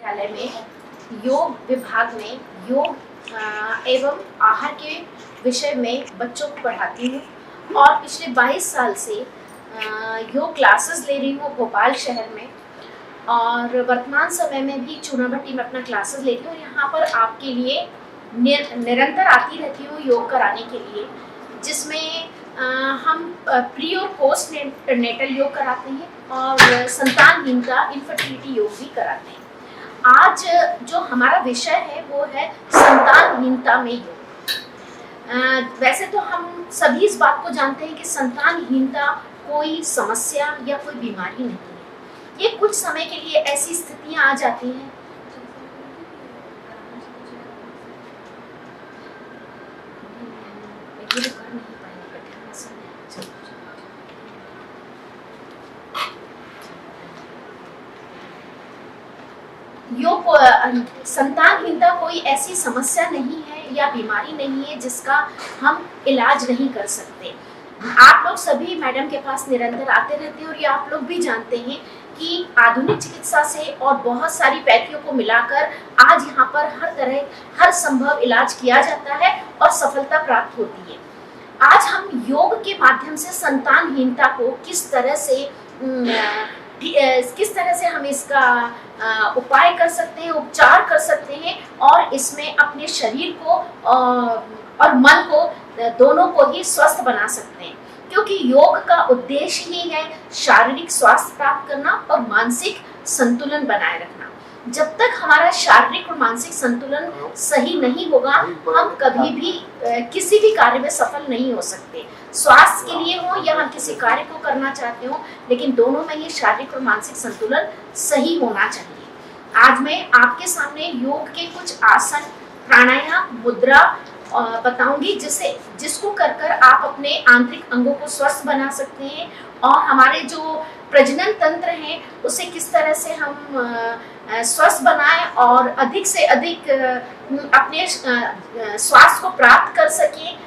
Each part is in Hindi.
विद्यालय में योग विभाग में योग एवं आहार के विषय में बच्चों को पढ़ाती हूँ और पिछले 22 साल से योग क्लासेस ले रही हूँ भोपाल शहर में, और वर्तमान समय में भी चूनाभट्टी में अपना क्लासेस लेती हूँ। यहाँ पर आपके लिए निरंतर आती रहती हूँ योग कराने के लिए, जिसमें हम प्री और पोस्ट नेटल योग कराते हैं और संतानहीनता इनफर्टिलिटी योग भी कराते हैं। आज जो हमारा विषय है वो है संतानहीनता में योग। वैसे तो हम सभी इस बात को जानते हैं कि संतानहीनता कोई समस्या या कोई बीमारी नहीं है। ये कुछ समय के लिए ऐसी स्थितियां आ जाती हैं योग। संतानहीनता कोई ऐसी समस्या नहीं है या बीमारी नहीं है जिसका हम इलाज नहीं कर सकते। आप लोग सभी मैडम के पास निरंतर आते रहते हैं और ये आप लोग भी जानते हैं कि आधुनिक चिकित्सा से और बहुत सारी पैथियों को मिलाकर आज यहाँ पर हर संभव इलाज किया जाता है और सफलता प्राप्त होती है। आज हम योग के माध्यम से संतानहीनता को किस तरह से हम इसका उपाय कर सकते हैं, उपचार कर सकते हैं और इसमें अपने शरीर को और मन को दोनों को ही स्वस्थ बना सकते हैं, क्योंकि योग का उद्देश्य ही है शारीरिक स्वास्थ्य प्राप्त करना और मानसिक संतुलन बनाए रखना। जब तक हमारा शारीरिक और मानसिक संतुलन सही नहीं होगा हम कभी भी किसी भी कार्य में सफल नहीं हो सकते। स्वास्थ्य के लिए हो या हम किसी कार्य को करना चाहते हो, लेकिन दोनों में ये शारीरिक और मानसिक संतुलन सही होना चाहिए। आज मैं आपके सामने योग के कुछ आसन, प्राणायाम, मुद्रा बताऊंगी जिसको कर आप अपने आंतरिक अंगों को स्वस्थ बना सकते हैं और हमारे जो प्रजनन तंत्र है उसे किस तरह से हम स्वस्थ बनाएं और अधिक से अधिक अपने स्वास्थ्य को प्राप्त कर सकें,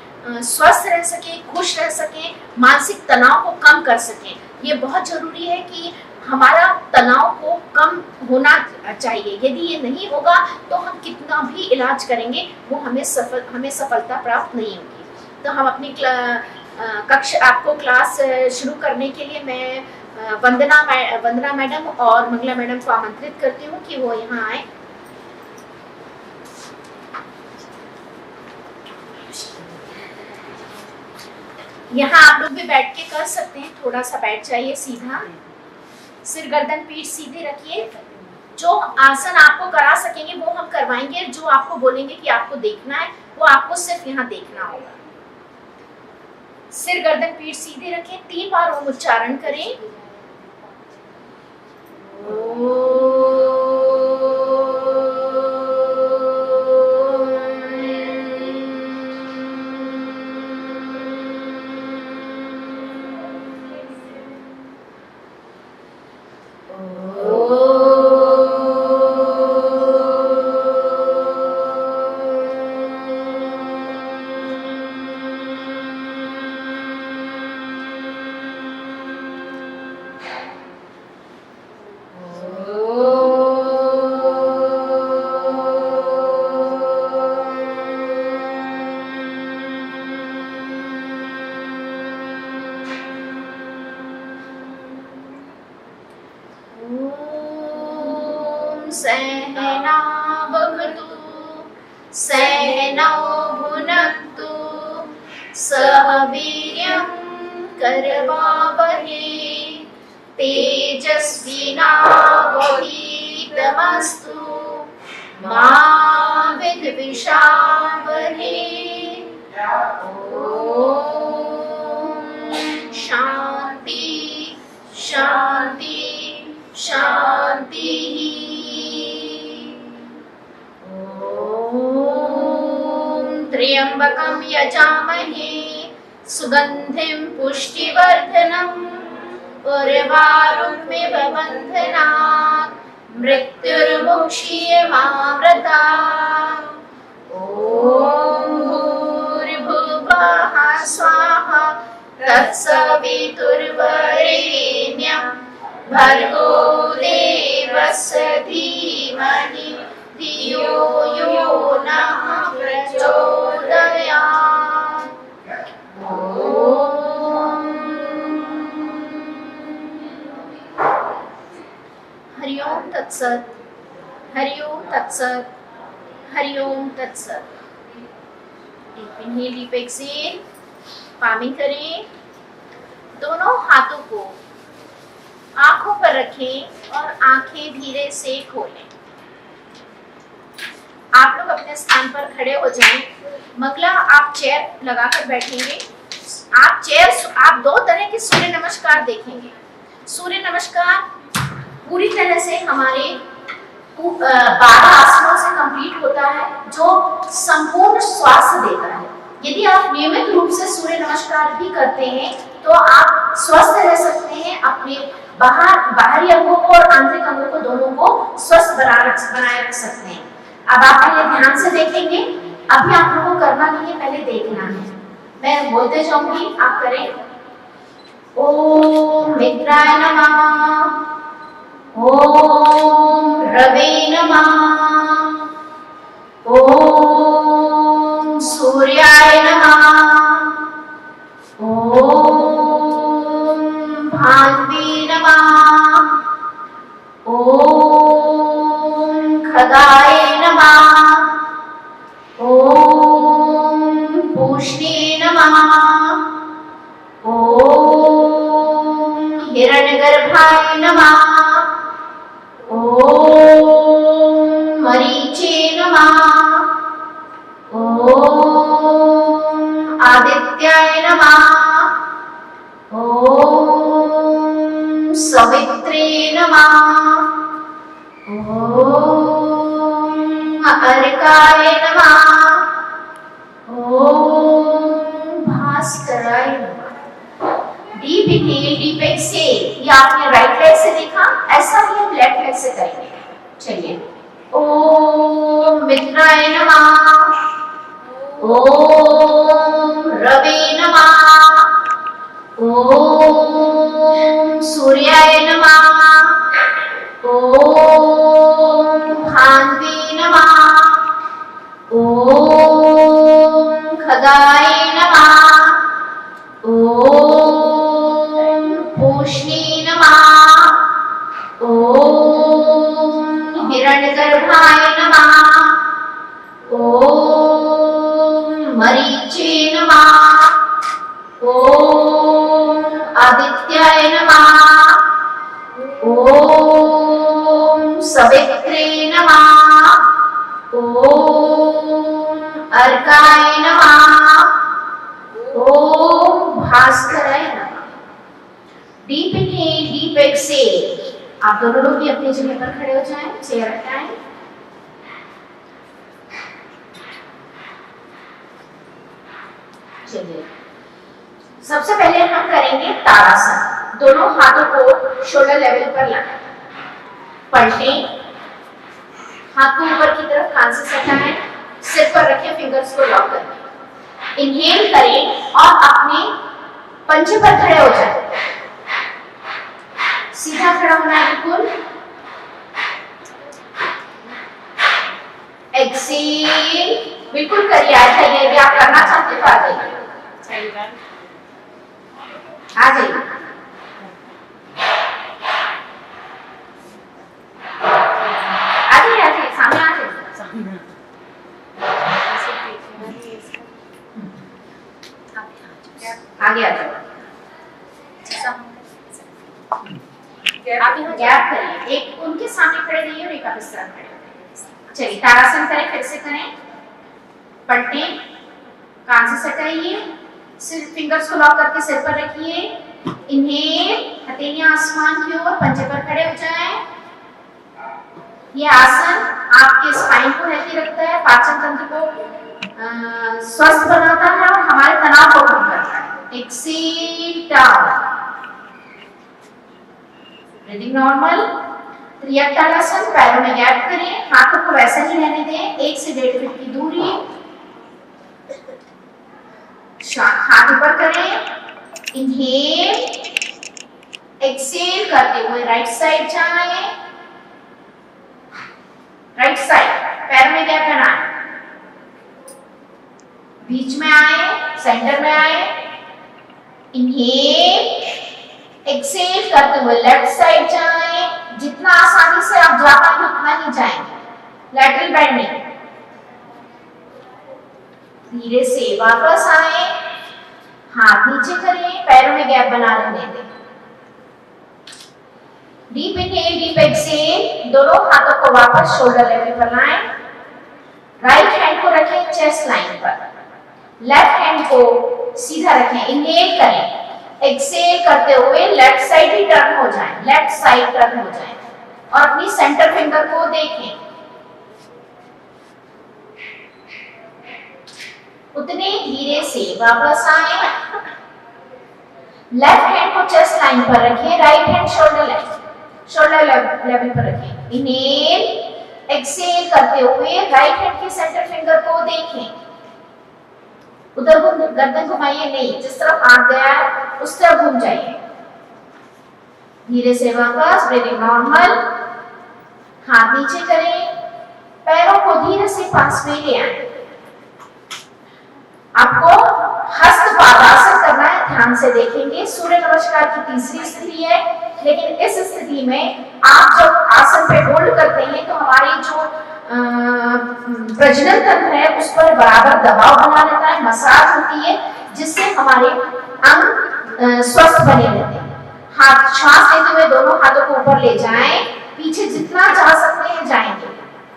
स्वस्थ रह सकें, खुश रह सकें, मानसिक तनाव को कम कर सकें। ये बहुत जरूरी है कि हमारा तनाव को कम होना चाहिए। यदि ये नहीं होगा तो हम कितना भी इलाज करेंगे वो हमें सफलता प्राप्त नहीं होगी। तो हम अपनी आपको क्लास शुरू करने के लिए मैं वंदना मैडम और मंगला मैडम को आमंत्रित करती हूँ कि वो यहाँ आए। यहाँ आप लोग भी बैठ के कर सकते हैं, थोड़ा सा बैठ जाइए सीधा, सिर गर्दन पीठ सीधे रखिए। जो आसन आपको करा सकेंगे वो हम करवाएंगे, जो आपको बोलेंगे कि आपको देखना है वो आपको सिर्फ यहाँ देखना होगा। सिर गर्दन पीठ सीधे रखें, 3 बार ओम उच्चारण करें। सहना भवतु सहनौ भुनक्तु सह वीर्यं करवावहै तेजस्विनावधीतमस्तु मा विद्विषावहै। ओम शांति शांति शांति। त्र्यंबकं यजामहे सुगंधिं पुष्टिवर्धनम् उर्वारुकमिव बन्धनात् मृत्युर्मुक्षीयमामृतात्। ॐ भूर्भुवः स्वाहा तत्सवितुर्वरेण्यं भर्गो देवस्य धीमहि धीमहि धियो यो नः प्रचोदयात्। हरि ओम तत्सत। हरि ओम तत्सत। हरि ओम तत्सत। Deep inhale, deep exhale, palming करें। दोनों हाथों को आंखों पर रखें और आंखें धीरे से खोलें। आप लोग अपने स्थान पर खड़े हो जाएं। मंगला आप चेयर लगाकर बैठेंगे। आप दो तरह के सूर्य नमस्कार देखेंगे। सूर्य नमस्कार पूरी तरह से हमारे 12 आसनों से कंप्लीट होता है, जो संपूर्ण स्वास्थ्य देता है। यदि आप नियमित रूप से सूर्य नमस्कार भी करते हैं तो आप स्वस्थ रह सकते हैं। अपने बाहरी अंगों को और आंतरिक अंगों को दोनों को स्वस्थ बनाए रख सकते हैं। अब आप पहले ध्यान से देखेंगे। अभी आप लोगों को करना नहीं है, पहले देखना है। मैं बोलते जाऊंगी, आप करें। ओम मित्राय नमः, ओम रवे नमः, ओम सूर्याय नमः, ओम भान्वे नमः, ओम खगाय नमः, ओम पूष्णे नमः, ओम हिरण्यगर्भाय नमः, ओम मरीचे नमः, ओम आदित्याय नमः, ओम सवित्रे नमः, ओम अर्काय नमः, ओम भास्कराय नमः। Deep inhale, deep exhale. ये आपने राइट लेग से देखा, ऐसा ही हम लेफ्ट लेग से करेंगे। चलिए। ओम मित्राय नमः, ओम रवे नमः, ओम सूर्याय नमः, ओम भान्वे नमः, ओम खगाय नमः, ओम पूष्णे नमः, ओम हिरण्यगर्भाय नमः, ओम मरीचे नमः, ओम आदित्याय नमः, ओम सवित्रे नमः, ओम अर्काय नमः, ओम भास्कराय नमः। Deep inhale, deep exhale. आप दोनों लोग भी अपनी जगह पर खड़े हो जाएं, चेयर हटाएं। चलिए, सबसे पहले हम करेंगे ताड़ासन। दोनों हाथों को शोल्डर लेवल पर लाएं, पलटें, हाथ को ऊपर की तरफ कान से सटाएं, सिर पर रखें, फिंगर्स को लॉक करें। इनहेल करें और अपने पंजे पर खड़े हो जाएं। सीधा खड़ा होना है बिल्कुल। एक्सहेल बिल्कुल करिए। आ जाइए, यदि आप करना चाहते तो आ जाइए। आ जाइए। सामने आ जाइए। आगे आ जाओ। आप यहाँ गैप करिए, एक उनके सामने खड़े रहिए और एक आप इस तरह खड़े। चलिए, ताड़ासन करें, फिर से करें। पलटें, कान से सटाइए, सिर फिंगर्स को लॉक करके सिर पर रखिए। इनहेल, हथेलियां आसमान की ओर, पंजे पर खड़े हो जाएं। ये आसन आपके स्पाइन को हेल्दी रखता है, पाचन तंत्र को स्वस्थ बनाता है और हमारे तनाव को कम करता है। Exhale down, breathing normal. Tiryak Tadasana, पैरों में गैप करें, हाथों को वैसा ही रहने दें, 1 से 1.5 फीट की दूरी। हाथ ऊपर करें, इनहेल, एक्सहेल करते हुए राइट साइड जाएं, राइट साइड, पैर में गैप बनाए, बीच में आए, सेंटर में आए, इनहेल, एक्सेल करते हुए लेफ्ट साइड जाएं, जितना आसानी से आप जा पाएंगे उतना ही जाएंगे, लैटरल बेंडिंग, धीरे से वापस आए, हाथ नीचे करें, पैरों में गैप बना रहने दें, डीप इनहेल, डीप एक्सेल, दोनों हाथों को वापस शोल्डर लेवल पर लाएं, राइट हैंड को रखें चेस्ट लाइन पर, लेफ्ट हैंड को सीधा रखें, इनहेल करें, एक्सेल करते हुए लेफ्ट साइड ही टर्न हो जाएं, लेफ्ट साइड टर्न हो जाएं और अपनी सेंटर फिंगर को देखें, उतने धीरे से वापस आए, लेफ्ट हैंड को चेस्ट लाइन पर रखें, राइट हैंड शोल्डर लेवल पर रखें, इनहेल, एक्सेल करते हुए राइट हैंड के सेंटर फिंगर को देखें, उधर गर्दन घुमाइए नहीं, जिस तरफ हाथ गया है उस तरफ घूम जाइए, धीरे से वापस, ब्रीदिंग नॉर्मल, हाथ नीचे करें, पैरों को धीरे से पास में ले आए, आपको हस्त पादासन करना है, ध्यान से देखेंगे, सूर्य नमस्कार की तीसरी स्थिति है, लेकिन इस स्थिति में आप जब आसन पे होल्ड करते हैं तो हमारी जो प्रजनन तंत्र है उस पर बराबर दबाव बना रहता है, मसाज होती है, जिससे हमारे अंग स्वस्थ बने रहते हैं। हाथ श्वास लेते हुए दोनों हाथों को ऊपर ले जाएं, पीछे जितना जा सकते हैं जाएंगे,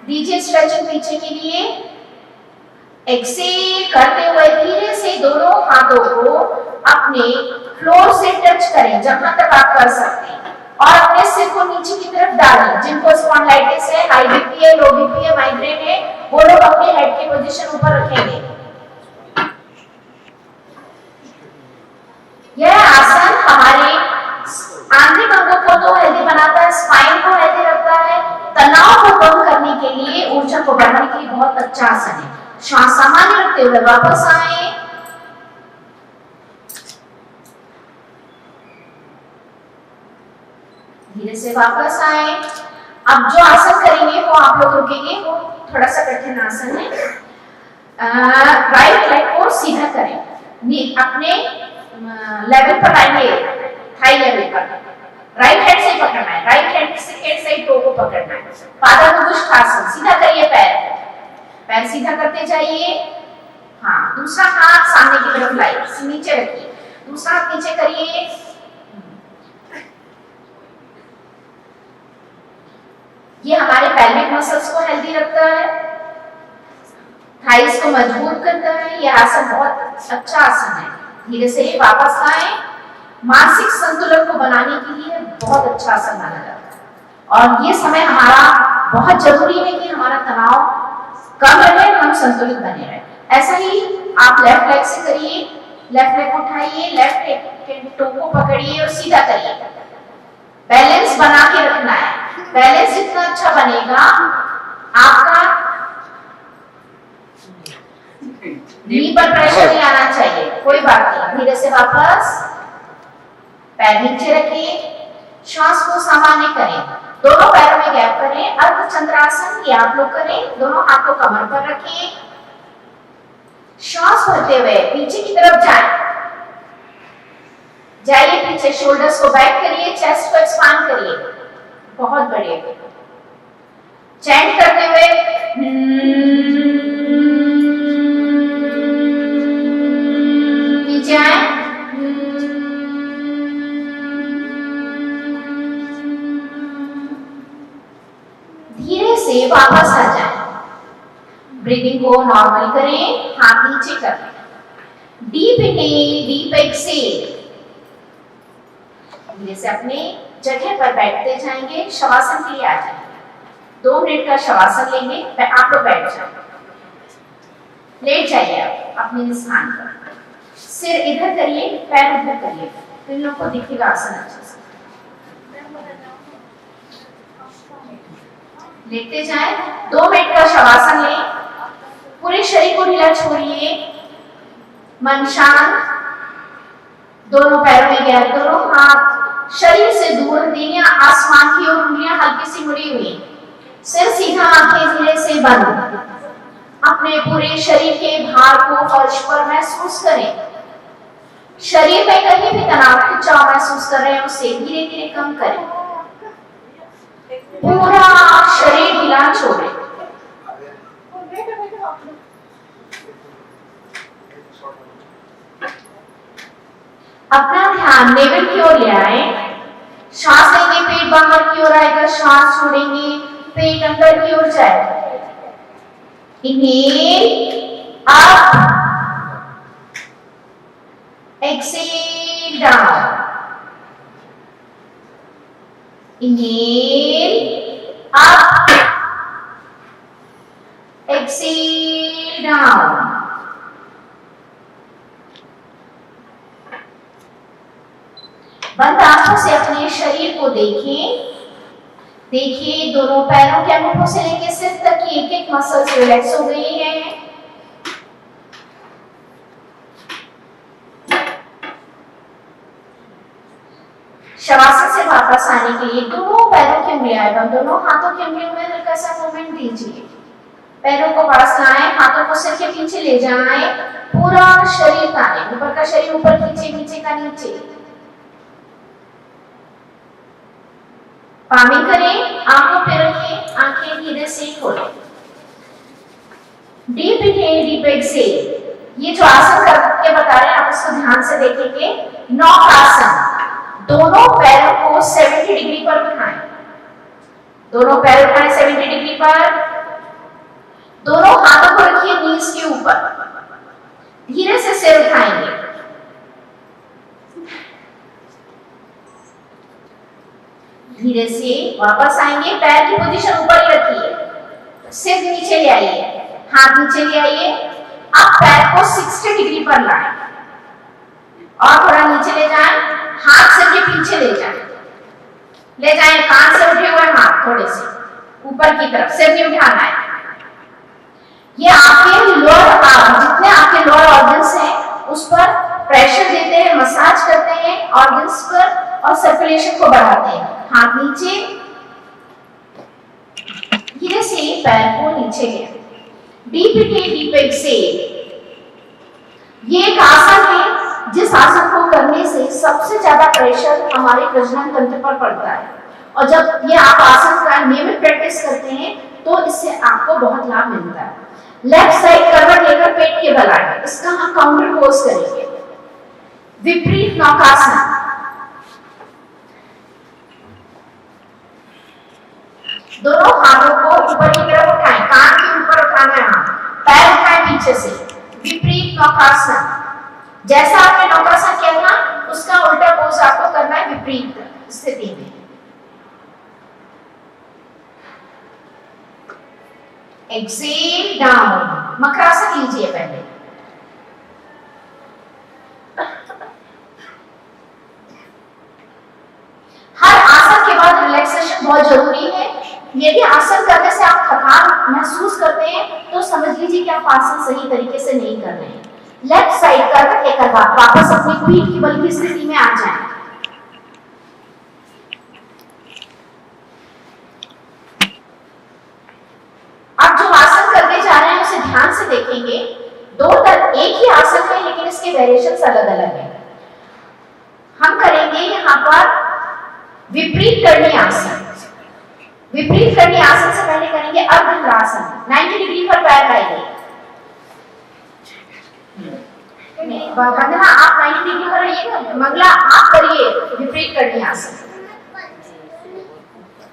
दीजिए स्ट्रेचिंग पीछे के लिए, एक्सेल करते हुए धीरे से दोनों हाथों को अपने फ्लोर से टच करें जहां तक आप कर सकते हैं और अपने सिर को नीचे की तरफ डालें। जिनको स्पॉन्डिलाइटिस है, हाई बीपी है, लो बीपी है, माइग्रेन है, वो लोग अपने हेड की पोजीशन ऊपर रखेंगे। यह आसन हमारे आंतरिक अंगों को तो हेल्दी बनाता है, स्पाइन को हेल्दी रखता है, तनाव को कम करने के लिए, ऊर्जा को बढ़ाने के लिए बहुत अच्छा आसन है। श्वास सामान्य रखते हुए वापस आए, धीरे से वापस आए। अब जो आसन करेंगे वो आप लोग रुकेंगे, वो थोड़ा सा कठिन आसन है। राइट लेग को सीधा करें, अपने लेवल पर लाएंगे, थाई लेवल पर, राइट हैंड से पकड़ना है, राइट हैंड से टो को पकड़ना है, पादानुपुष्ठासन, सीधा करिए पैर सीधा करते जाइए। हाँ, दूसरा हाथ सामने की तरफ लाइए, नीचे रखिए, दूसरा हाथ नीचे करिए, ये हमारे पेल्विक मसल्स को हेल्दी रखता है, थाइस को मजबूत करता है। यह आसन बहुत अच्छा आसन है। धीरे से वापस आए। मानसिक संतुलन को बनाने के लिए बहुत अच्छा आसन माना जाता है और ये समय हमारा बहुत जरूरी है कि हमारा तनाव कम रहे, हम संतुलित बने रहे। ऐसा ही आप लेफ्ट लेग से करिए, लेफ्ट लेग उठाइए, लेफ्ट लेग के टो को पकड़िए और सीधा करिए। बैलेंस बना के रखना है। बैलेंस जितना अच्छा बनेगा आपका नी पर प्रेशर नहीं आना चाहिए, कोई बात नहीं। धीरे से वापस, पैर नीचे रखिए, श्वास को सामान्य करें, दोनों पैरों में गैप करें। अर्धचंद्रासन ये आप लोग करें, दोनों हाथ को कमर पर रखिए, श्वास भरते हुए पीछे की तरफ जाइए पीछे, शोल्डर्स को बैक करिए, चेस्ट को एक्सपांड करिए, बहुत बढ़िया। चैंट करते हुए नीचे आए, धीरे से वापस आ जाए। ब्रीदिंग को नॉर्मल करें, हाथ नीचे करें, डीप इनहेल, डीप एक्सहेल। धीरे से अपने जगह पर बैठते जाएंगे, शवासन के लिए आ जाएंगे। 2 मिनट का शवासन लेंगे, आप लोग बैठ जाए, लेट जाइए आप अपने स्थान पर, सिर इधर करिए, पैर उधर करिए, तो इन लोगों को दिखेगा आसन अच्छा से। लेटते जाए, 2 मिनट का शवासन लें, पूरे शरीर को ढीला छोड़िए, मन शांत, दोनों पैरों में गैप, दोनों हाथ शरीर से दूर रख देंगे, आसमान की ओर उंगलियां हल्की सी मुड़ी हुई, सिर सीधा, आंखें धीरे से बंद। अपने पूरे शरीर के भार को फर्श पर महसूस करें। शरीर में कहीं भी तनाव खिंचाव महसूस कर रहे हैं उसे धीरे धीरे कम करें। पूरा शरीर हिला छोड़ें। अपना ध्यान नेवल की ओर ले आए। सांस लेंगे, पेट बाहर की ओर आएगा, सांस छोड़ेंगे, पेट अंदर की ओर जाएगा। Inhale up, exhale down. Inhale up, exhale down. बंद आंखों से अपने शरीर को देखें। देखिए दोनों पैरों के अंगूठों से लेकर सिर तक की एक एक मसल्स रिलैक्स हो गई है। शवासन से वापस आने के लिए दोनों पैरों की उंगलियां एवं दोनों हाथों की उंगलियों में हल्का सा मूवमेंट दीजिए। पैरों को पास लाएं, हाथों को सिर के पीछे ले जाएं, पूरा शरीर ताने, ऊपर का शरीर ऊपर खींचे, नीचे का नीचे। पामिंग करें, आंखों पे रखें, आंखें धीरे से खोलें। Deep inhale, deep exhale. ये जो आसन करके बता रहे हैं आप इसको ध्यान से देखेंगे। नौकासन, दोनों पैरों को 70 डिग्री पर उठाएं। दोनों पैर उठाएं 70 डिग्री पर। दोनों हाथों को रखिए नीज के ऊपर। धीरे से सिर उठाएंगे। धीरे से वापस आएंगे, पैर की पोजीशन ऊपर ही रखिए, सिर नीचे ले आइए, हाथ नीचे ले आइए। अब पैर को 60 डिग्री पर लाएं और थोड़ा नीचे ले जाएं, हाथ सिर के पीछे ले जाएं, ले जाएं, कान से उठे हुए हाथ थोड़े से ऊपर की तरफ, सिर नहीं उठाना है। ये आपके लोअर आर्म, जितने आपके लोअर ऑर्गन्स हैं उस पर प्रेशर देते हैं, मसाज करते हैं ऑर्गन्स पर और सर्कुलेशन को बढ़ाते हैं। हाथ नीचे, धीरे से पैर को नीचे गया। Deep inhale, deep exhale. ये एक आसन है जिस आसन को करने से सबसे ज्यादा प्रेशर हमारे प्रजनन तंत्र पर पड़ता है, और जब ये आप आसन का नियमित प्रैक्टिस करते हैं तो इससे आपको बहुत लाभ मिलता है। लेफ्ट साइड करवट लेकर पेट के बल आए, इसका हम काउंटर पोज करेंगे। विपरीत नौकासन। दोनों हाथों को ऊपर की तरफ उठाएं, कान के ऊपर उठाना है, पैर उठाएं पीछे से। विपरीत नौकासन। जैसा आपने नौकासन किया था उसका उल्टा पोज आपको करना है विपरीत स्थिति में। Exhale down. मकरासन लीजिए पहले। हर आसन के बाद रिलैक्सेशन बहुत जरूरी है। यदि आसन करने से आप थकान महसूस करते हैं तो समझ लीजिए कि आप आसन सही तरीके से नहीं कर रहे हैं। लेफ्ट साइड करवट लेकर वापस अपनी पीठ की बल की स्थिति में आ जाएं। अब जो आसन करने जा रहे हैं उसे ध्यान से देखेंगे। दो तरह एक ही आसन है लेकिन इसके वेरिएशंस अलग अलग हैं। हम करेंगे यहाँ पर विपरीत करनी आसन। विपरीत करनी आसन से पहले करेंगे अर्धहलासन। 90 डिग्री पर पैर लाइए। वंदना आप 90 डिग्री पर रहिएगा, मंगला आप करिए विपरीत करनी आसन।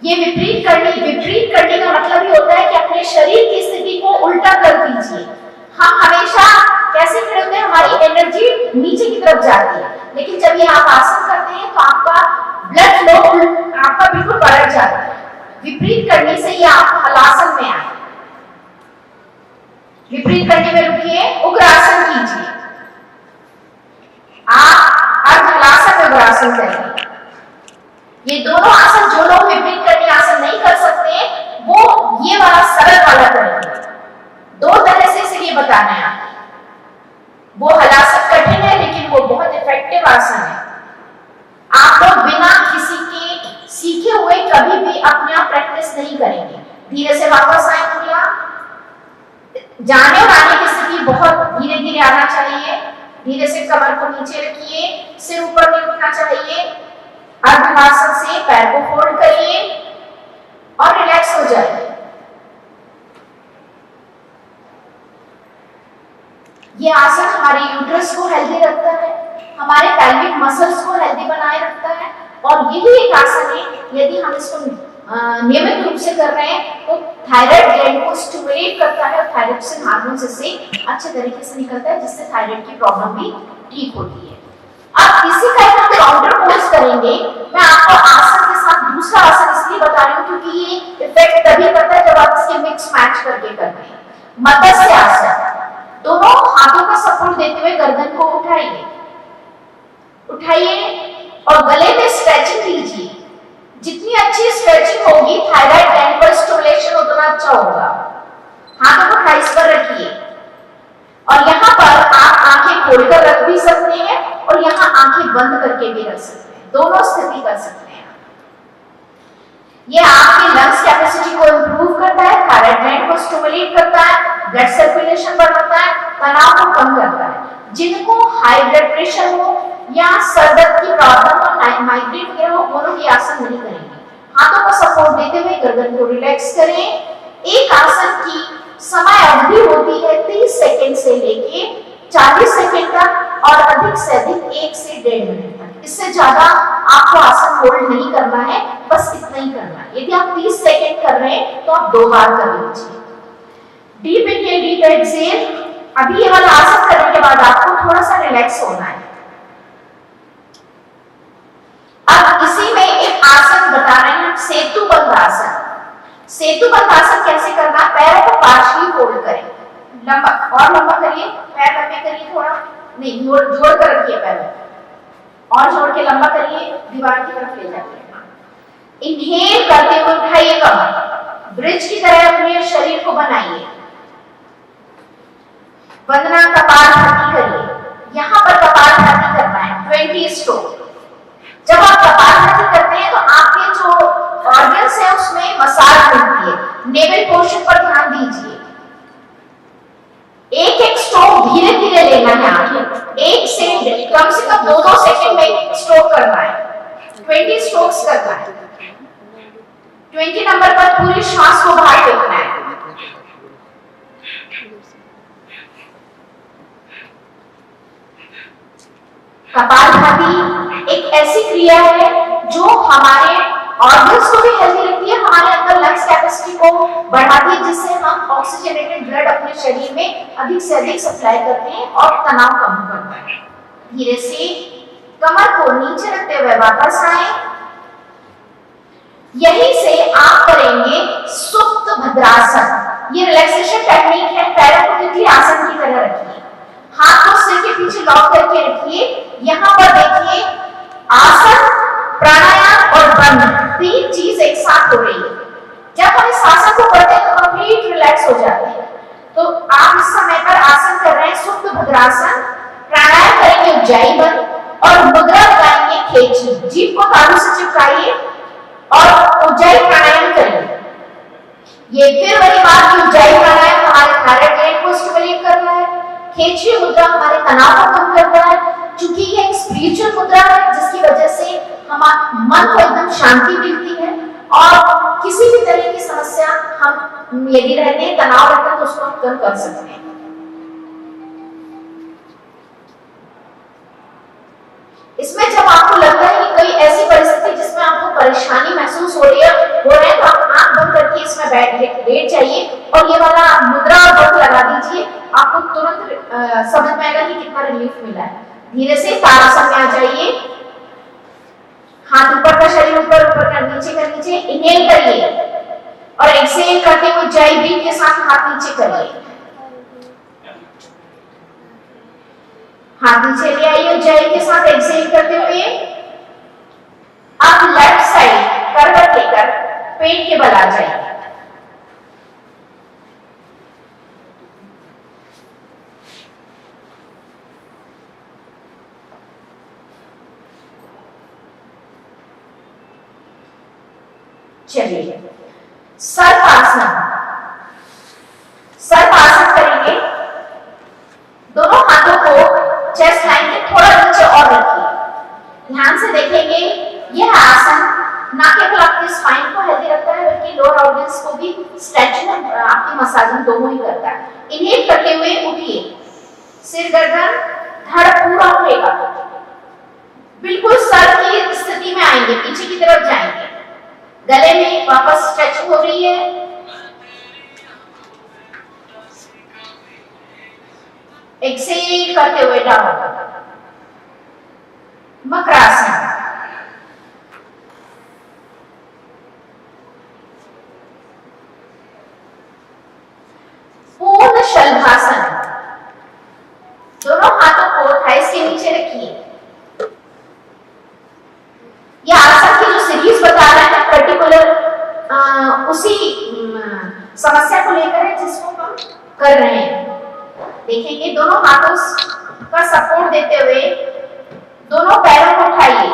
ये विपरीत करने का मतलब ये होता है कि अपने शरीर की स्थिति को उल्टा कर दीजिए। हम हमेशा कैसे खड़े होते हैं, हमारी एनर्जी नीचे की तरफ जाती है, लेकिन जब ये आप आसन करते हैं तो आपका ब्लड फ्लो आपका बिल्कुल बढ़ जाता है। विपरीत करने से ये आप हलासन में आए। विपरीत करने में रुकिए, उग्रासन कीजिए। आप अर्धहलासन में उग्रासन करेंगे। ये दोनों आसन जो लोग विपरीत करनी आसन नहीं कर सकते वो ये वाला सरल वाला करेंगे। दो तरह से इसे बताना है आपको। वो हलासन कठिन है लेकिन वो बहुत इफेक्टिव आसन है। आप लोग बिना किसी के सीखे हुए कभी भी अपने आप प्रैक्टिस नहीं करेंगे। धीरे से वापस आए उंगलियां, जाने और आने की स्थिति बहुत धीरे धीरे आना चाहिए। धीरे से कमर को नीचे रखिए, सिर ऊपर नहीं उठना चाहिए। अर्धनासन से पैर को फोल्ड करिए और रिलैक्स हो जाइए। ये आसन हमारे यूट्रस को हेल्दी रखता है, हमारे पैल्विक मसल्स को हेल्दी बनाए रखता है। और यही एक आसन है, यदि हम इसको नियमित रूप से कर रहे हैं तो थायराइड ग्लैंड को स्टिमुलेट करता है और थायरोक्सिन हार्मोन से अच्छे तरीके से निकलता है, जिससे थायराइड की प्रॉब्लम भी ठीक होती है। अब इसी का हम काउंटर पोज करेंगे। मैं आपको आसन के साथ दूसरा आसन इसलिए बता रही हूँ क्योंकि ये इफेक्ट तभी करता है जब आप इसके मिक्स मैच करके करते हैं। मत्स्य आसन, दोनों हाथों का सपोर्ट देते हुए गर्दन को उठाइए और गले में स्ट्रेचिंग कीजिए। जितनी अच्छी स्ट्रेचिंग होगी थायराइड ग्लैंड पर स्टिमुलेशन उतना अच्छा होगा। हाथों को थाइस पर रखिए और यहाँ पर आप आंखें खोलकर रख भी सकते हैं और यहाँ आंखें बंद करके भी रख सकते हैं, दोनों स्थिति कर सकते हैं। ये आपकी लंग्स कैपेसिटी को इंप्रूव करता है, थायराइड ग्लैंड को स्टिमुलेट करता है, ब्लड सर्कुलेशन बढ़ाता है, तनाव को कम करता है। जिनको हाई ब्लड प्रेशर हो या सर दर्द की प्रॉब्लम हो, माइग्रेन वगैरह हो, वो लोग ये आसन नहीं करेंगे। हाथों को सपोर्ट देते हुए गर्दन को रिलैक्स करें। एक आसन की समय अवधि होती है 30 सेकंड से लेके 40 सेकंड तक और अधिक से अधिक 1 से 1.5 मिनट तक। इससे ज्यादा आपको आसन होल्ड नहीं करना है, बस इतना ही करना है। यदि आप 30 सेकंड कर रहे हैं तो आप 2 बार कर लीजिए। Deep inhale, deep exhale. अभी ये वाला आसन करने के बाद आपको थोड़ा सा रिलैक्स होना है। अब इसी में एक आसन बता रहे हैं, सेतुबंध आसन। सेतुबंध आसन कैसे करना? पैरों को पार्श्वी फोल्ड करें, लंबा और लंबा करिए, पैर लंबे करिए, थोड़ा नहीं जोड़ कर रखिए, पैर और जोड़ के लंबा करिए, दीवार की तरफ ले जाइए। इनहेल करते हुए उठाइए कमर, ब्रिज की तरह अपने शरीर को बनाइए। वंदना कपालभाति करिए, यहाँ पर कपालभाति करना है 20 स्ट्रोक। जब आप कपालभाति करते हैं तो आपके जो ऑर्गन्स है उसमें मसाज मिलती है। नेवल पोर्शन पर ध्यान दीजिए। एक एक स्ट्रोक धीरे धीरे लेना है आपको, एक से कम 2-2 सेकंड में स्ट्रोक करना है। 20 स्ट्रोक्स करना है। 20 नंबर पर पूरी श्वास को बाहर फेंकना है। कपालभाति एक ऐसी क्रिया है जो हमारे ऑर्गन्स को भी हेल्दी रखती है, हमारे अंदर लंग्स कैपेसिटी को बढ़ाती है, जिससे हम ऑक्सीजनेटेड ब्लड अपने शरीर में अधिक से अधिक सप्लाई करते हैं और तनाव कम करता है। धीरे से कमर को नीचे रखते हुए वापस आए। यहीं से आप करेंगे सुप्त भद्रासन। ये रिलैक्सेशन टेक्निक है। पैरों को तितली आसन की तरह रखिए, हाथ को सिर के पीछे लॉक करके रखिए। यहाँ पर देखिए आसन, प्राणायाम और बंद, 3 चीज एक साथ हो रही है। जब हम इस आसन को करते हैं तो कंप्लीट रिलैक्स हो जाते हैं। तो आप इस समय पर आसन कर रहे हैं सुप्त भद्रासन, प्राणायाम करेंगे उज्जाई बंद और मुद्रा लगाएंगे खेची। जीभ को तालू से चिपकाइए और उज्जाई प्राणायाम करिए। ये फिर वही बात, उज्जाई प्राणायाम हमारे थायराइड ग्लैंड को स्टिमुलेट कर रहा है, खेची मुद्रा हमारे तनाव को कम करता है। क्योंकि ये एक स्पिरिचुअल मुद्रा है जिसकी वजह से हमारे मन को एकदम शांति मिलती है और किसी भी तरह की समस्या हम यदि रहते हैं, तनाव रहता है तो उसको हम कम कर सकते हैं। इसमें जब आपको लगता है कि कोई ऐसी परिस्थिति जिसमें आपको परेशानी महसूस हो रही है तो आप आंख बंद करके इसमें बैठ जाइए और ये वाला मुद्रा और बंद लगा दीजिए। आपको तुरंत समझ में आएगा कि कितना रिलीफ मिला है। धीरे से तारासन में आ जाइए। हाथ ऊपर का, शरीर ऊपर, ऊपर का, नीचे का नीचे। इनहेल करिए और एक्सहेल करते हुए उज्जाई ब्रीथ के साथ हाथ नीचे करिए। हाथ नीचे ले आइए उज्जाई के साथ एक्सहेल करते हुए। अब लेफ्ट साइड करवट लेकर पेट के बल आ जाइए। चलिए सर्पासन। सर्पासन करेंगे, दोनों हाथों को चेस्ट लाइन के थोड़ा नीचे और रखिए। ध्यान से देखेंगे, यह आसन ना केवल आपके स्पाइन को हेल्दी रखता है बल्कि लोअर ऑर्गन्स को भी स्ट्रेचिंग, आपकी मसाजिंग दोनों ही करता है। इन्हेल करते हुए उठिए, सिर गर्दन धड़ पूरा उठेगा, बिल्कुल सर की स्थिति में आएंगे, पीछे की तरफ जाएंगे, गले में वापस स्ट्रेचिंग हो रही है। एक्सेल करते हुए डाउन, मकरासन। पूर्ण शलभासन, दोनों हाथों को थाइस के नीचे रखिए। यह आसन की जो सीरीज बता रहा है पर्टिकुलर उसी समस्या को लेकर है जिसको हम कर रहे हैं। देखेंगे, दोनों हाथों का सपोर्ट देते हुए दोनों पैरों को उठाइए,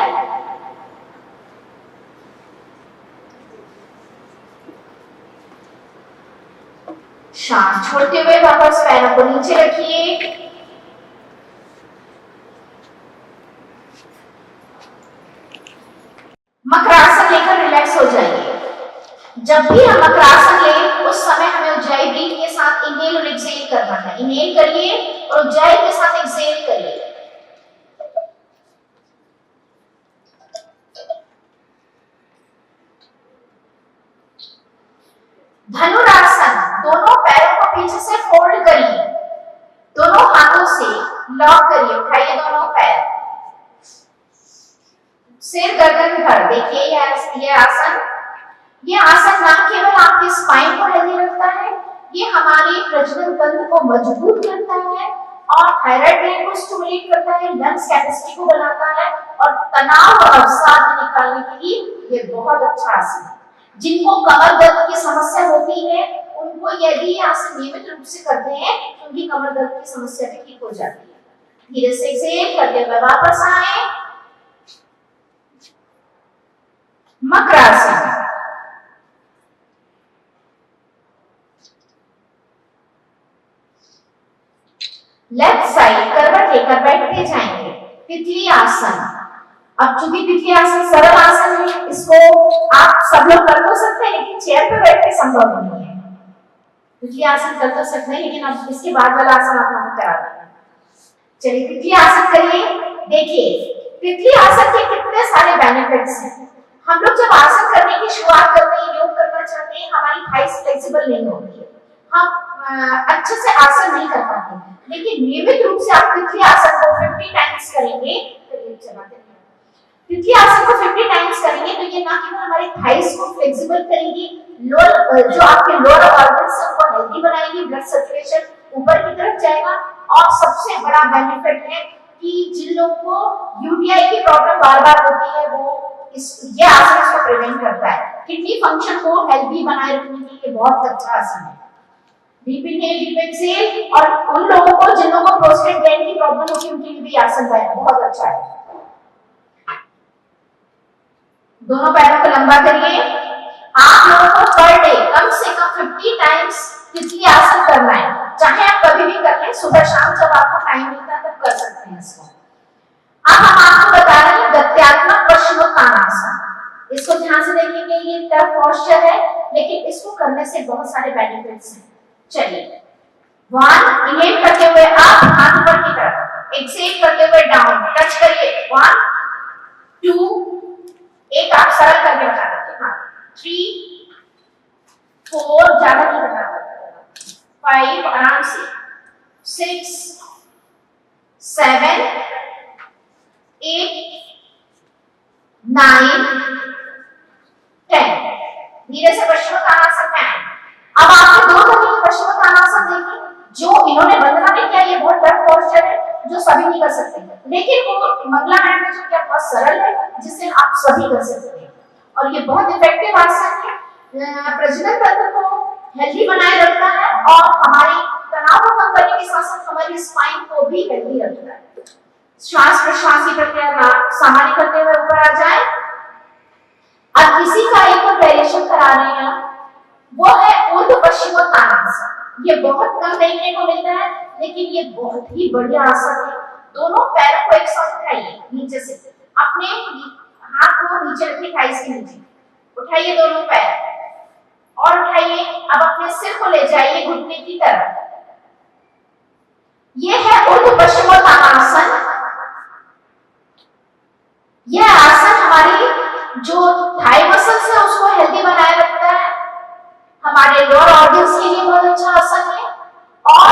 सांस छोड़ते हुए वापस पैरों को नीचे रखिए। मकरासन लेकर रिलैक्स हो जाइए। जब भी हम मकरासन लें उस समय हमें उज्जाई ब्रीथ के साथ इनहेल और एक्सहेल करना है। इनहेल करिए और उज्जाई के साथ एक्सहेल करिए। धनुरासन, दोनों पैरों को पीछे से फोल्ड करिए, दोनों हाथों से लॉक करिए, उठाइए दोनों पैर, सिर गर्दन धड़। देखिए ये आसन ना केवल आपके स्पाइन को हेल्दी रखता है, ये हमारे प्रजनन तंत्र को मजबूत करता है और थायराइड ग्लैंड को स्टिमुलेट करता है, लंग्स कैपेसिटी को बढ़ाता है और तनाव और अवसाद निकालने के लिए ये बहुत अच्छा आसन है। जिनको कमर दर्द की समस्या होती है उनको यदि आसन नियमित रूप से करते हैं तो उनकी कमर दर्द की समस्या भी ठीक हो जाती है। धीरे से एक्सहेल करते हुए वापस आए, मकरासन। लेफ्ट साइड करवट लेकर बैठते जाएंगे, तितली आसन। अब चूंकि तितली आसन सरल आसन है, इसको आप सब लोग कर तो सकते हैं लेकिन चेयर पे बैठ के संभव नहीं है। तितली आसन कर तो सकते हैं लेकिन अब इसके बाद वाला आसन आप हम करा देंगे। चलिए तितली आसन करिए। देखिए तितली आसन के कितने सारे बेनिफिट्स हैं। हम लोग जब आसन करने की शुरुआत करते हैं, योग करना चाहते हैं, हमारी थाइस फ्लेक्सिबल नहीं होती है, हम अच्छे से आसन नहीं कर पाते, लेकिन नियमित रूप से आप तितली आसन को 50 टाइम्स करेंगे तितली आसन को 50 टाइम्स करेंगे तो ये ना केवल हमारे थाइस को फ्लेक्सिबल करेंगी, लोअर जो आपके लोअर ऑर्गन्स हैं उनको हेल्दी बनाएगी, ब्लड सर्कुलेशन ऊपर की तरफ जाएगा और सबसे बड़ा बेनिफिट है कि जिन लोगों को यूटीआई की प्रॉब्लम बार-बार होती है वो ये आसन इसको प्रिवेंट करता है। किडनी फंक्शन को हेल्दी बनाए रखने के लिए बहुत अच्छा आसन है। डीप इनहेल, डीप एक्सहेल, और उन लोगों को जिन लोगों को प्रोस्टेट ग्लैंड की प्रॉब्लम होती है उनके लिए भी आसन बहुत अच्छा है। दोनों पैरों को लंबा करिए। आप लोगों को पर डे कम से कम 50 टाइम्स तितली आसन करना है, चाहे आप कभी भी कर लें, सुबह शाम जब आपको टाइम मिलता है तब कर सकते हैं इसको। अब हम आपको बता रहे हैं गत्यात्मक पश्चिमोत्तानासन। इसको ध्यान से देखेंगे, ये टफ पोस्चर है लेकिन इसको करने से बहुत सारे बेनिफिट्स हैं। चलिए 1 इनहेल करते हुए आप हाथ ऊपर की तरफ, एक्सहेल करते हुए डाउन, टच करिए 1 2, एक आप सरल करके बता देते हैं, 3 4, ज्यादा नहीं बता देते, 5 आराम से, 6 7 8 9 10। धीरे से पश्चिमोत्तानासन में आए। अब आपने 2 तरह के पश्चिमोत्तानासन देखे, जो इन्होंने वंदना ने किया, ये बहुत टफ पोस्चर है जो सभी नहीं कर सकते, लेकिन वो मंगला मैम ने जो किया बहुत सरल है जिसे आप सभी कर सकते हैं और ये बहुत इफेक्टिव आसन है। प्रजनन तंत्र को हेल्दी बनाए रखता है और हमारे तनाव को कम करने के साथ साथ हमारी स्पाइन को भी हेल्दी रखता है। श्वास प्रश्वास की प्रक्रिया सामान्य करते हुए ऊपर आ जाए। अब इसी का एक वेरिएशन करा रहे हैं, ये बहुत कम देखने को मिलता है, लेकिन ये बहुत ही बढ़िया आसन है। दोनों पैरों को एक साथ उठाइए नीचे से, अपने हाथ को नीचे रखिए, थाइस के नीचे उठाइए दोनों पैर और उठाइए। अब अपने सिर को ले जाइए घुटने की तरफ। ये है ऊर्ध्व पश्चिमोत्तानासन। यह आसन हमारी जो थाई मसल्स है उसको हेल्दी बनाए रखता है, हमारे लोअर ऑर्गन्स के लिए बहुत अच्छा आसन है। और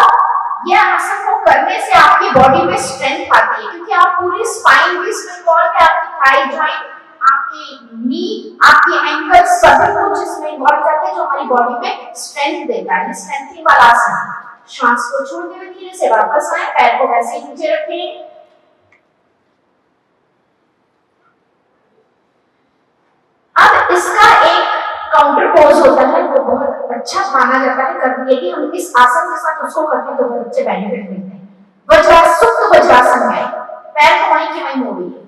यह आसन को करने से आपकी बॉडी में स्ट्रेंथ आती है, क्योंकि आप पूरी स्पाइन भी इसमें इन्वॉल्व है, आपकी थाई जॉइंट, आपकी नी, आपकी एंकल, सभी कुछ इसमें इन्वॉल्व जाते हैं, जो हमारी बॉडी में स्ट्रेंथ देता है। स्ट्रेंथिंग वाला आसन है। श्वास को छोड़ते हुए धीरे से वापस आए, पैर को वैसे ही नीचे रखें। अब इसका एक काउंटर पोज होता है, वो बहुत अच्छा माना जाता है करने के लिए। हम इस आसन के साथ उसको करते हैं तो बहुत अच्छे बेनिफिट मिलते हैं। वज्रासन, सुप्त वज्रासन है, पैर को वहीं के वहीं मोड़िए,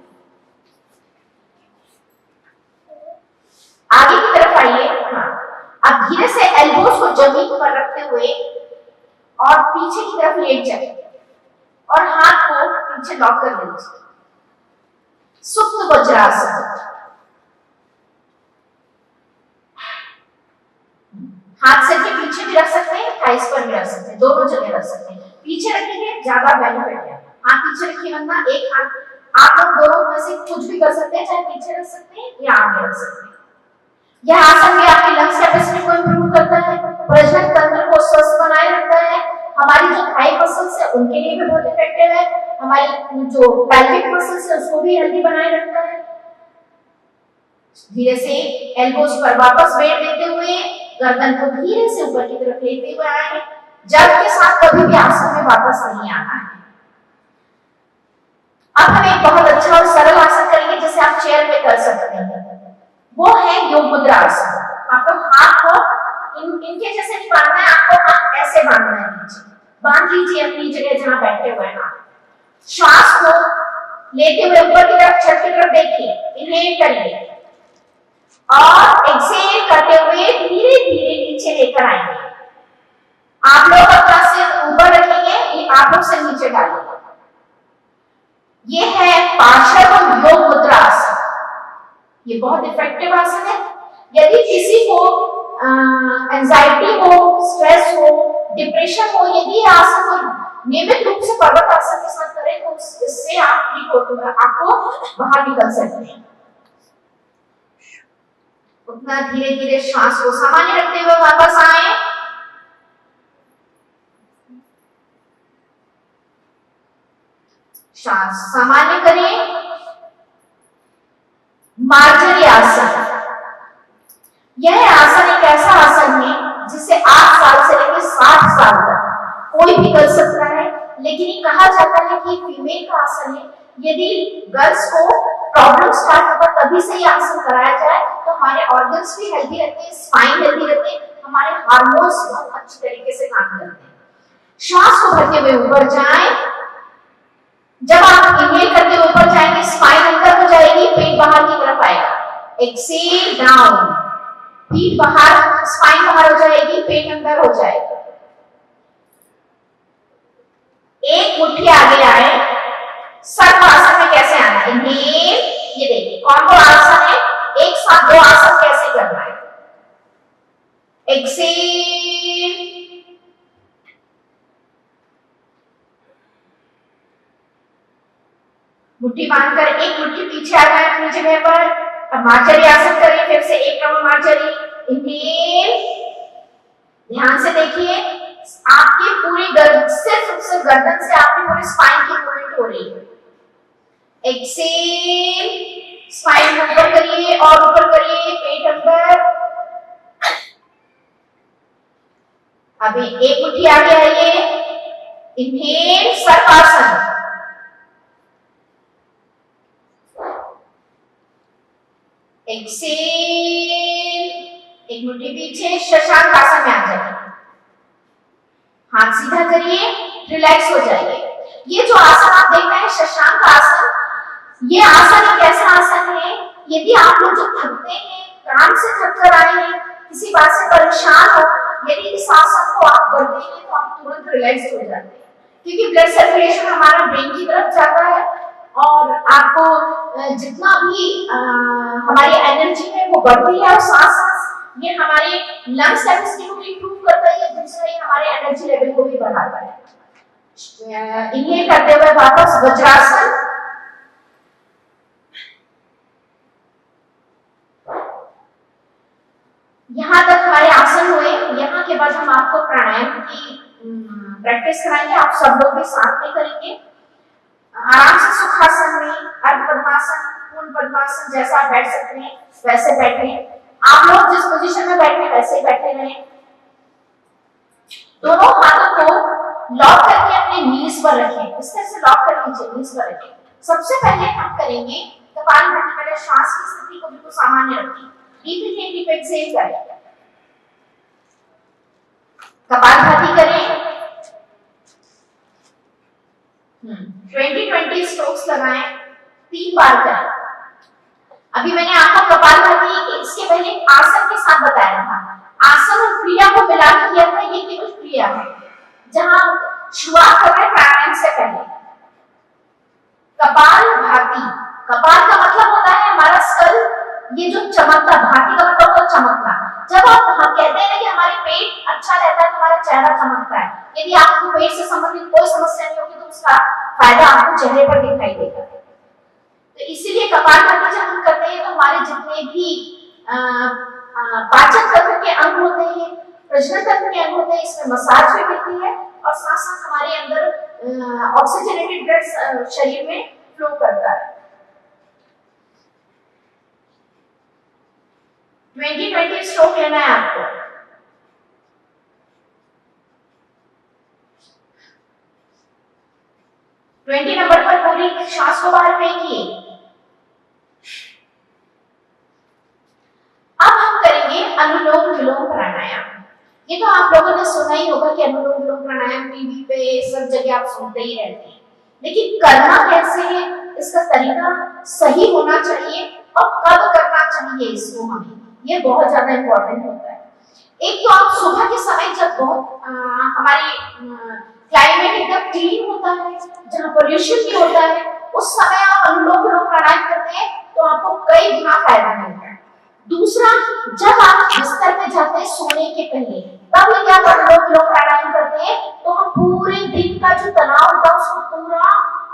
आगे की तरफ आइए। हाँ, अब धीरे से एल्बोज को जमीन पर रखते हुए और पीछे की तरफ लेट जाइए और हाथ को पीछे लॉक कर दीजिए। सुप्त वज्रासन। हाथ सिर के पीछे भी रख सकते हैं, थाइस पर भी रख सकते हैं, दोनों जगह रख सकते हैं। पीछे रखेंगे ज्यादा बेनिफिट है। हाथ पीछे रखिए, वरना एक हाथ आप लोग दोनों में से कुछ भी कर सकते हैं, चाहे पीछे रख सकते हैं या आगे रख सकते हैं। यह आसन भी आपकी लंग्स कैपेसिटी को इंप्रूव करता है, प्रजनन तंत्र को स्वस्थ बनाए रखता है, हमारी जो थाई मसल्स है उनके लिए भी बहुत इफेक्टिव है, हमारी जो पेल्विक मसल्स है उसको भी हेल्दी बनाए रखता है। धीरे से एल्बोज पर वापस वेट देते हुए गर्दन को धीरे से ऊपर की तरफ लेते हुए आए। जब के साथ कभी भी आसन में वापस नहीं आना है। अब हम एक बहुत अच्छा और सरल आसन करेंगे जिसे आप चेयर पे कर सकते हैं, वो है योग मुद्रा आसन। आपको हाथ को इनके जैसे नहीं बांधना है, आपको हाथ ऐसे बांधना है, नीचे बांध लीजिए अपनी जगह जहां बैठे हुए हैं। श्वास को लेते हुए ऊपर की तरफ, छत की तरफ देखिए, इनहेल करिए और एक्सहेल करते हुए धीरे धीरे नीचे लेकर आएंगे। आप लोग अपना सिर ऊपर रखेंगे, ये आप लोग सिर नीचे डालेंगे। ये है पार्श्व योग मुद्रा आसन। ये बहुत इफेक्टिव आसन है। यदि किसी को एंजाइटी हो, स्ट्रेस हो, डिप्रेशन हो, यदि आसन को नियमित रूप से पर्वत आसन के साथ करें तो इससे आप ठीक हो, आपको बाहर निकल सकते हैं। उतना धीरे धीरे श्वास को सामान्य रखते हुए वापस आए। श्वास सामान्य करें। मार्जरी आसन। यह आसन एक ऐसा आसन है जिसे 8 साल से लेकर 60 साल तक कोई भी कर सकता है, लेकिन ये कहा जाता है कि फीमेल का आसन है। यदि गर्ल्स को प्रॉब्लम स्टार्ट होगा तभी से ये आसन कराया जाए तो हमारे ऑर्गन्स भी हेल्दी रहते हैं, स्पाइन हेल्दी रहते हैं, हमारे हार्मोन्स बहुत अच्छी तरीके से काम करते हैं। श्वास को भरते हुए ऊपर जाएं। जब आप इनहेल करते हुए ऊपर जाएंगे, स्पाइन अंदर हो जाएगी, पेट बाहर की तरफ आएगा। एक्सहेल डाउन, पीठ बाहर, स्पाइन बाहर हो जाएगी, पेट अंदर हो जाएगा। एक मुट्ठी आगे आए। सर्प आसन में कैसे आना है? इनहेल, ये देखिए कॉम्बो आसन है, एक साथ 2 आसन कैसे करना है। एक्सहेल, मुट्ठी बांधकर एक मुट्ठी पीछे आ जाए अपनी जगह पर। अब मार्जरी आसन करिए, फिर से एक राउंड मार्जरी। इनहेल, ध्यान से देखिए, आपकी पूरी सिर्फ गर्दन से आपकी पूरी स्पाइन की मूवमेंट हो रही है। एक्सहेल, स्पाइन ऊपर करिए और ऊपर करिए, पेट अंदर। अभी एक मुट्ठी आगे आइए। इनहेल, सर्पासन। एक्सहेल, एक मुट्ठी पीछे, शशांक आसन में आ जाइए। हाथ सीधा करिए, रिलैक्स हो जाइए। ये जो आसन आप देख रहे हैं शशांक आसन, ये आसन एक ऐसा आसन है, यदि आप लोग जो थकते हैं, काम से थक कर आए हैं, किसी बात से परेशान हो, यदि इस आसन को आप करते हैं तो आप तुरंत रिलैक्स हो जाते हैं, क्योंकि ब्लड सर्कुलेशन हमारा ब्रेन की तरफ जाता है और आपको जितना भी हमारी एनर्जी है वो बढ़ती है, और साथ साथ ये हमारे लंग्स कैपेसिटी को भी इंप्रूव करता है, दूसरा ये हमारे एनर्जी लेवल को भी बढ़ाता है। इन्हें करते हुए वापस वज्रासन। यहाँ तक हमारे आसन हुए। यहाँ के बाद हम आपको प्राणायाम की प्रैक्टिस कराएंगे, आप सब लोग भी साथ में करेंगे। आराम से सुखासन में, अर्ध पद्मासन, पूर्ण पद्मासन, जैसा आप बैठ सकते हैं वैसे बैठे। आप लोग जिस पोजीशन में बैठे वैसे ही बैठे रहें। दोनों हाथों को लॉक करके अपने नीज पर रखें, इस तरह से लॉक कर लीजिए, नीज पर रखें। सबसे पहले हम करेंगे कपालभाति, पहले श्वास की स्थिति को बिल्कुल सामान्य रखें, डीप डीप एक्सहेल करें, कपालभाति करें। 20-20 स्ट्रोक्स लगाएं, 3 बार करें। अभी मैंने आपको कपालभाति इसके पहले आसन के साथ बताया था, आसन और क्रिया को मिला किया था, ये केवल क्रिया है। जहां शुरुआत कर रहे हैं प्राणायाम से पहले, कपालभाति, कपाल का मतलब होता है हमारा स्कल, ये जो चमकता, भाती का मतलब होता है चमकना। जब हम कहते हैं कि हमारे पेट अच्छा रहता है तो हमारा चेहरा चमकता है। यदि आपको पेट से संबंधित कोई समस्या नहीं होगी तो उसका फायदा आपको चेहरे पर दिखाई देगा। तो इसीलिए कपालभाति जब हम करते हैं तो हमारे जितने भी पाचन तंत्र के अंग होते हैं, प्रजनन तंत्र के अंग होते हैं, इसमें मसाज भी मिलती है और साथ साथ हमारे अंदर ऑक्सीजनेटेड ब्लड शरीर में फ्लो करता है। 20-20 स्ट्रोक लेना है आपको। ट्वेंटी नंबर पर पूरी श्वास को बाहर फेंकिए। अब हम करेंगे अनुलोम विलोम प्राणायाम। ये तो आप लोगों ने सुना ही होगा कि अनुलोम विलोम प्राणायाम टीवी पे सब जगह आप सुनते ही रहते हैं, लेकिन करना कैसे है, इसका तरीका सही होना चाहिए और कब करना चाहिए इसको हमें, ये बहुत ज्यादा इंपॉर्टेंट होता है। एक तो आप सुबह के समय जब बहुत हमारी क्लाइमेट एकदम क्लीन होता है, जहाँ पोल्यूशन भी होता है, उस समय आप अनुलोम विलोम प्राणायाम करते हैं तो आपको कई गुना फायदा मिलता है। दूसरा, जब आप बिस्तर पे जाते हैं सोने के पहले, तब यदि आप अनुलोम विलोम प्राणायाम करते हैं तो हम पूरे दिन का जो तनाव होता है उसको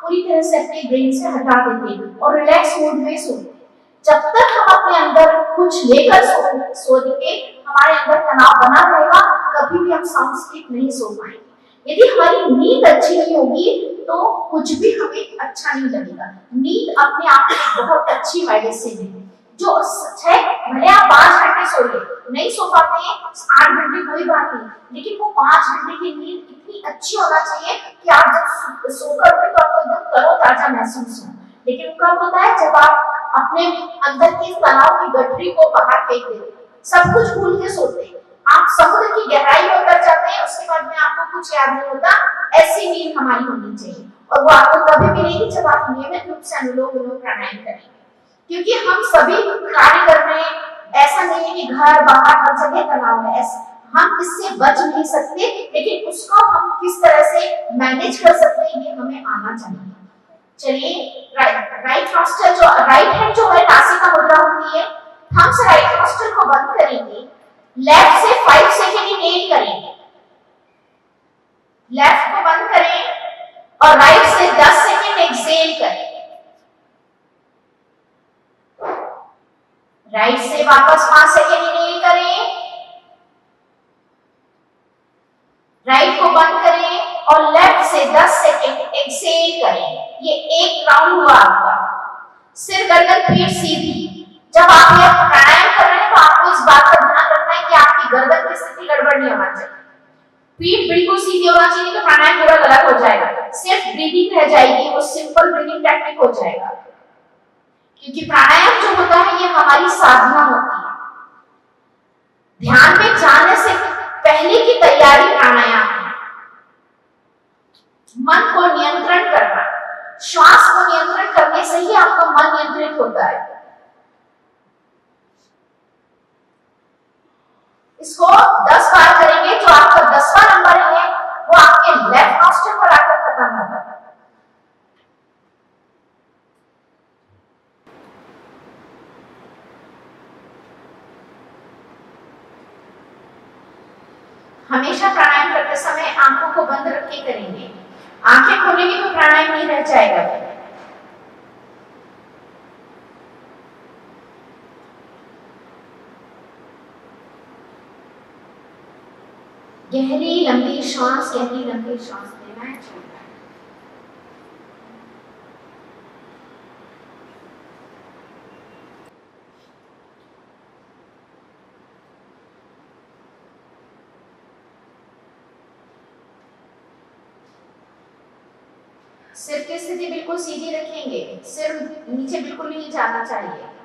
पूरी तरह से अपने ब्रेन से हटा देते हैं और रिलैक्स मूड में सोते हैं। जब तक हम अपने अंदर कुछ लेकर सोएंगे, हमारे अंदर तनाव बना रहेगा, कभी भी हम साउंड स्लीप नहीं सो पाएंगे। यदि हमारी नींद अच्छी नहीं होगी तो कुछ भी हमें अच्छा नहीं लगेगा। नींद अपने आप में बहुत अच्छी मेडिसिन है, जो सच है। भले आप 5 घंटे सोइए, नहीं सो पाते हैं 8 घंटे कोई बात नहीं, लेकिन वो 5 घंटे की नींद इतनी अच्छी होना चाहिए कि आप जब सोकर उठे तो आपको एकदम तरोताजा महसूस हो। लेकिन कब होता है, जब आप अपने अंदर की तनाव की गठरी को बाहर फेंक देते, सब कुछ भूल के सोते हैं, आप समुद्र की गहराई में उतर जाते हैं, उसके बाद में आपको कुछ याद नहीं होता। ऐसी नींद हमारी होनी चाहिए और वो आपको तभी मिलेगी जब आप नियमित रूप से अनुलोम विलोम प्राणायाम करेंगे। क्योंकि हम सभी कार्य कर रहे हैं, ऐसा नहीं है कि घर बाहर हर जगह तनाव है, हम इससे बच नहीं सकते, लेकिन उसको हम किस तरह से मैनेज कर सकते हैं ये हमें आना चाहिए। चलिए, राइट नॉस्ट्रल जो राइट हैंड जो है नासिका मुद्रा होती है, हम से राइट नॉस्ट्रल को बंद करेंगे, लेफ्ट से 5 सेकेंड इनहेल करेंगे, लेफ्ट को बंद करें और राइट से 10 सेकेंड एक्सहेल करें। राइट से वापस 5 सेकेंड इनहेल करें, राइट को बंद करें और लेफ्ट से 10 सेकेंड एक्सहेल करें। ये एक राउंड हुआ आपका। सिर गर्दन पीठ सीधी। जब आप ये प्राणायाम कर रहे हैं तो आपको इस बात का ध्यान रखना है कि आपकी गर्दन की स्थिति गड़बड़ नहीं होना चाहिए, पीठ बिल्कुल सीधी होना चाहिए, तो प्राणायाम पूरा गलत हो जाएगा, सिर्फ ब्रीदिंग रह जाएगी, वो सिंपल ब्रीदिंग टेक्निक हो जाएगा। क्योंकि प्राणायाम जो होता है ये हमारी साधना होती है, ध्यान में जाने से पहले की तैयारी प्राणायाम है। मन को नियंत्रण करना, श्वास को नियंत्रण करने से ही आपका मन नियंत्रित होता है। इसको 10 बार करेंगे हमेशा प्राणायाम करते समय आंखों को बंद रख के करेंगे। आंखें खोलेंगे तो प्राणायाम नहीं रह जाएगा। गहरी लंबी श्वास, गहरी लंबी श्वास लेना है, छोड़ना है। सिर की स्थिति बिल्कुल सीधी रखेंगे, सिर नीचे बिल्कुल नहीं जाना चाहिए।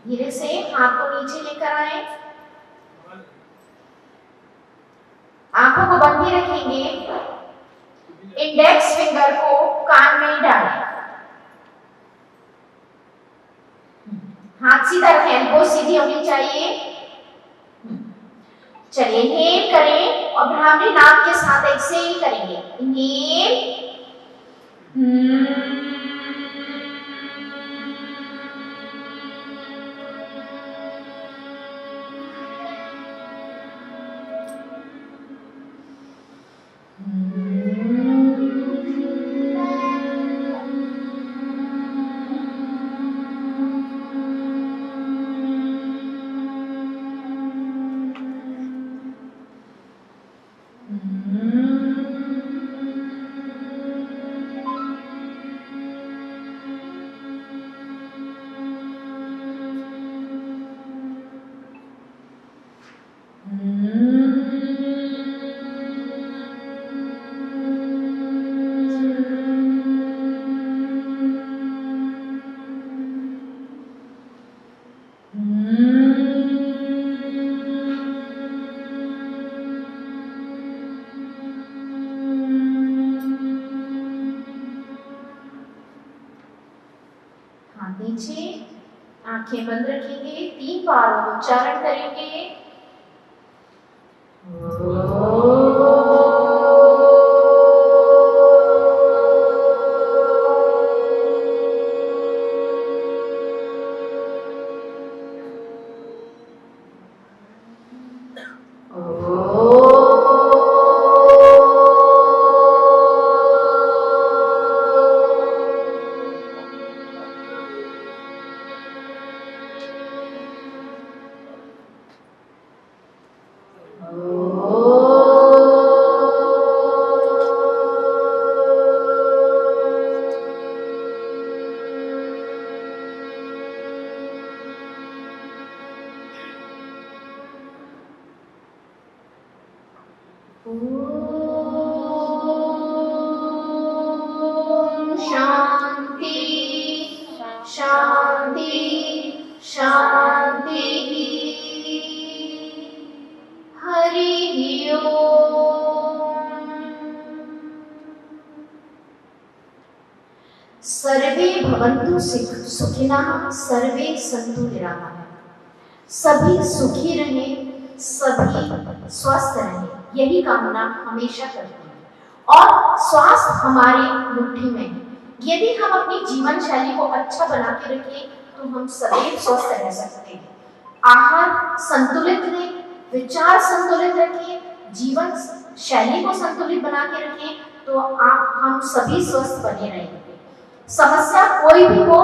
धीरे से हाथ को नीचे लेकर आए, आंखों को बंद ही रखेंगे। इंडेक्स फिंगर को कान में डालें, हाथ सीधा रखें, एल्बो सीधी होनी चाहिए। चलिए इनहेल करें और ब्राह्मणी नाक के साथ एक्सहेल करेंगे। इनहेल, नीचे आंखें बंद रखेंगे, 3 बार उच्चारण करेंगे। सर्वे भवन्तु सुखिनः, सर्वे सन्तु निरामयाः। सभी सुखी रहें, सभी स्वस्थ रहें, यही कामना हमेशा करते हैं। और स्वास्थ्य हमारी मुट्ठी में है। यदि हम अपनी जीवन शैली को अच्छा बना के रखें तो हम सदैव स्वस्थ रह सकते हैं। आहार संतुलित लें, विचार संतुलित रखें, जीवन शैली को संतुलित बना के रखें तो हम सभी स्वस्थ बने रहेंगे। समस्या कोई भी हो,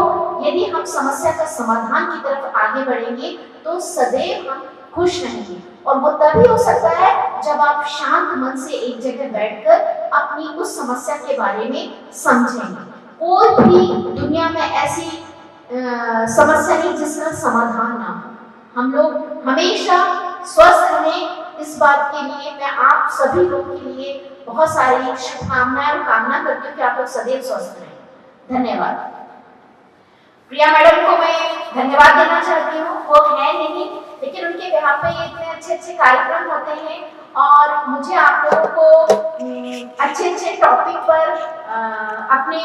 यदि हम समस्या का समाधान की तरफ आगे बढ़ेंगे तो सदैव हम खुश रहेंगे। और वो तभी हो सकता है जब आप शांत मन से एक जगह बैठकर अपनी उस समस्या के बारे में समझेंगे। कोई भी दुनिया में ऐसी समस्या नहीं जिसका समाधान ना हो। हम लोग हमेशा स्वस्थ रहें, इस बात के लिए मैं आप सभी लोगों के लिए बहुत सारी शुभकामनाएं और कामना करती हूँ कि आप लोग सदैव स्वस्थ रहें। धन्यवाद। प्रिया मैडम को मैं धन्यवाद देना चाहती हूँ। वो है नहीं, लेकिन उनके बिहाफ पे ये इतने अच्छे अच्छे कार्यक्रम होते हैं और मुझे आप लोगों को अच्छे अच्छे टॉपिक पर अपने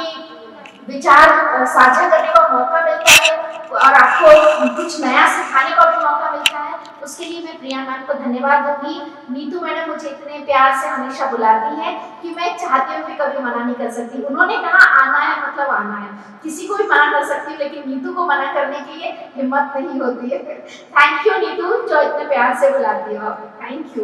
विचार साझा करने का मौका मिलता है और आप आपको कुछ नया सिखाने का भी मौका मिलता है, उसके लिए मैं प्रिया मैम को धन्यवाद दूंगी। नीतू मैडम मुझे इतने प्यार से हमेशा बुलाती है कि मैं चाहते हुए भी कभी मना नहीं कर सकती। उन्होंने कहा आना है मतलब आना है, किसी को भी मना कर सकती हूँ लेकिन नीतू को मना करने के लिए हिम्मत नहीं होती है। थैंक यू नीतू, जो इतने प्यार से बुलाती हो। Thank you.